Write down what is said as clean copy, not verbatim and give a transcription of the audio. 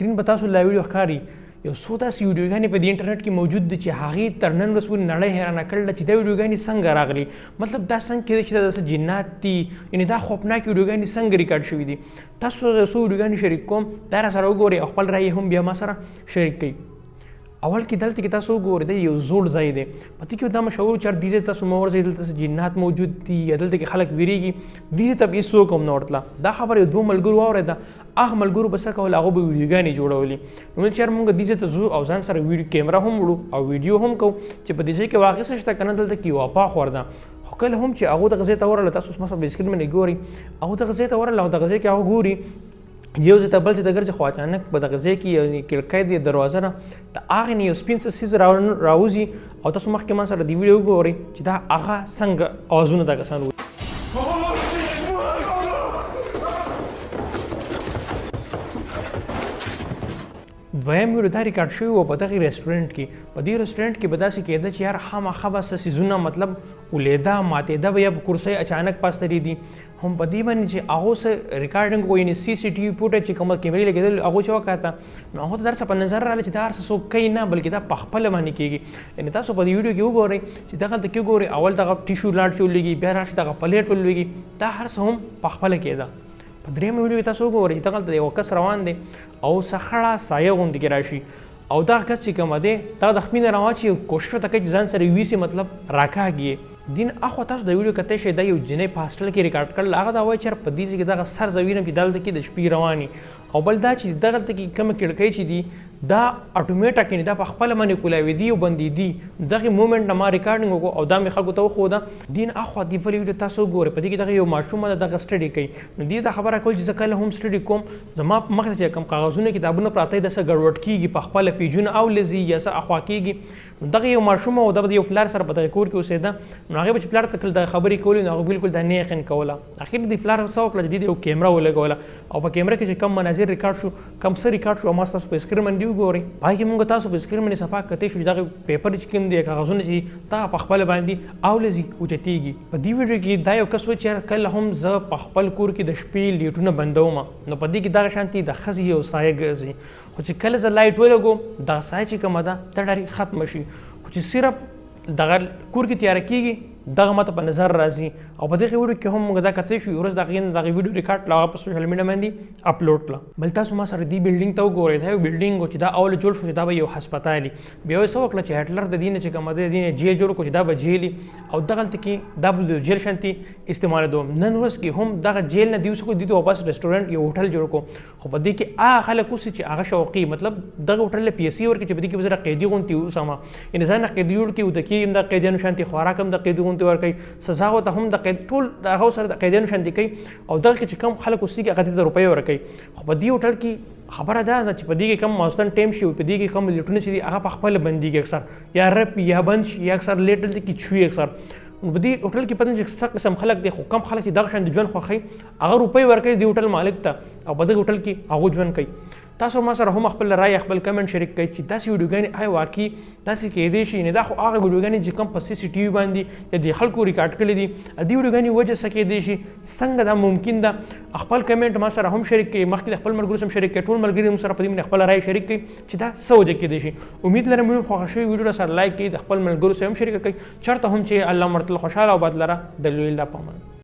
سکرین په تاسو لا ویډیو ښکاري یو څو داسې ویډیوګانې په دې انټرنیټ کې موجود دي چې هغې تر نن ورځ پورې نړۍ حیرانه کړې ده چې دا ویډیوګانې څنګه راغلي مطلب دا څنګه کېدای چې دا داسې جنات دي یعنې دا خوفناکې ویډیوګانې څنګه ریکارډ شوي دي تاسو یو څو ویډیوګانې شریک کوم دا راسره وګورئ او خپل رایې هم بیا ما سره شریک کړئ اول کې دلته کې تاسو وګورئ دا یو زوړ ځای دی په دې کې دا مشهور چار دې ځای تاسو مه ورځئ دلته جنات موجود دي یا دلته کې خلک ویریږي دې ځای ته به هېڅوک هم نه ورتله دا خبره یو دوه ملګرو واورېده هغه ملګرو به څه کول هغوی به ویډیوګانې جوړولې نو چېر مونږ دې ځای ته ځو او ځان سره ویډیو کیمره هم وړو او ویډیو هم کوو چې په دې ځای کې واقع څه شته که نه دلته کې یوه پاخ ورده خو کله هم چې هغو دغه ځای ته ورغله تاسو اوس مثلا په سکرین باندې ګورئ هغو دغه ځای ته ورغله او دغه ځای کې هغه ګوري یو ځای ته بل ځای ته ګرځي خو اچانک په دغه ځای کې یو کړکۍ دی دروازه نه د هغې نه یو سپین څه څیز راوځي او تاسو مخکې ما سره د ویډیو وګورئ چې دا هغه څنګه اوازونه دا کسان وایي دویم ویډیو دا ریکارډ شوی و په دغې رسټورنټ کې په دې رسټورنټ کې به داسې کېده چې یار خامخا به څه څیزونه مطلب ولیده ماتېده به یا په کرسۍ اچانک پاسترې دي هم په دې باندې چې هغو څه ریکارډنګ و یعنې سی سی ټي وي فوټیج چې کومه کیمرې لګېدل هغو چې وکاته نو هغو ته دا څه په نظر راغله چې دا هر څه څوک کوي نه بلکې دا په خپله باندې کېږي یعنې تاسو په دې ویډیو کې وګورئ چې دغلته کې وګورئ اول دغه ټیشو لاړ چې ولوېږي بیا راشي دغه پلیټ ولوېږي دا هر څه هم په خپله کېده په درېیمه ویډیو کې تاسو وګورئ چې دغلته یو کس روان دی او څه خړه سایه غوندې کې راشي او دغه کس چې کومه دی دغه د خپې نه روان چې کوشش ورته کوي چې ځان سره ویسي مطلب راکاږي دین اخوا تاسو د ویډیو کتلی شئ دا یو جنۍ په هاسټل کې ریکارډ کړل هغه دا وایي چې په دې ځای کې دغه سر زه وینم چې دلته کې د شپې رواني او بل دا چې دغلته کې کومه کړکۍ چې دي دا اټومیټک یعنې دا په خپله باندې کولاوېدي او بندېدي دغې مومنټ نه ما ریکارډینګ وکړو او دا مې خلکو ته وښوده دین اخوا دې بلې ویډیو تاسو وګورئ په دې کې دغه یو ماشومه ده دغه سټډي کوي نو دې دا خبره کول چې زه کله هم سټډي کوم زما په مخ ته چې کوم کاغذونه کتابونه پراته دي داسې ګډوډ کېږي په خپله پیجونه اولځي یا څه اخوا کېږي نو دغه یو ماشومه او د یو پلار سره په دغه کور کې اوسېده نو هغې به چې پلار ته کله دغه خبرې کولې نو هغه بالکل دا نه یقین کوله اخر دې پلار څه وکړه چې دې یو کیمره ولګوله او په کیمره کې چې کم مناظر ریکارډ شو کم څه ریکارډ شو ما تاسو په سکرین باندې وګورئ هغې کې مونږ تاسو په سکرین باندې صفا کتی شو چې دغه پیپر چې کوم دی کاغذونه چې دا په خپله باندې اولځي اوچتېږي په دې ویډیو کې دا یو کس و چې کله هم زه په خپل کور کې د شپې لیټونه بندوم نو په دې کې دغه شانتي د ښځې یو سایه ګرځي خو چې کله زه لایټ ولګوم دغه سایه چې کومه ده دا ډېرې ختمه شي خو چې صرف دغه کور کې تیاره کېږي دغه ماته په نظر راځي او په دغه ویډیو کې هم موږ دا کتلی شو ورځ دغه ویډیو ریکارډ کړه هغه په سوشل میډیا باندې اپلوډ کړه بل تاسو ما سره دې بلډینګ ته وګورئ دا یو بلډینګ و چې دا اول جوړ شو چې دا به یو هسپتال بیا یې څه وکړه چې هټلر د دې نه چې کومه دی د دې نه جیل جوړ کړو چې دا به جیل او دغلته کې دا به د جیل شانتي استعمالېدو نن ورځ کې هم دغه جیل نه دې وسکو دې ته واپس رسټورنټ یو هوټل جوړ کړو خو په دې کې هغه خلک اوسي چې هغه شوقي مطلب دغه هوټل له پیسې ورکړي چې په دې کې به زه قیدي غوندې اوسم یعنې ځان قیدي جوړ کړي او د کې هم د قیدیانو شانتي خوراک هم د قیدي غوندې ورکوي سزا ورته هم د ټول هغه سره د قیدیانو شانتي کوي او دغه کې چې کوم خلک اوسېږي هغه ته د روپۍ ورکوي خو په دې هوټل کې خبره دا ده چې په دې کې کم ماوستن ټایم شي په دې کې کم لیټونه چې دي هغه په خپله بندېږي اکثر یا رپ یا بند شي یا اکثر لیټ دلته کې چوي اکثر په دې هوټل کې پته نه چې څه قسم خلک دي خو کم خلک چې دغه شان د ژوند خوښوي هغه روپۍ ورکوي دې هوټل مالک ته او په دغه هوټل کې هغه ژوند کوي تاسو ما سره هم خپل رای خپل کمنټ شریک کړئ چې داسې ویډیوګانې آیا واقعي داسې کېدای شي نه دا خو هغه ویډیوګانې چې کوم په سی سی ټي وي باندې یا د خلکو ریکارډ کړي دي دې ویډیوګانې وجه څه کېدای شي څنګه دا ممکن ده خپل کمنټ ما سره هم شریک کړئ مخکې خپل ملګرو سره شریک کړئ ټول ملګري هم سره په دې باندې خپل رای شریک کړئ چې دا څه وجه کېدای شي امید لرم ویډیو خوښه شوې ویډیو سره لایک کړئ د خپل ملګرو سره هم شریک کړئ چېرته هم چې الله مرتل خوشحاله او باد لره د لوی الله په امان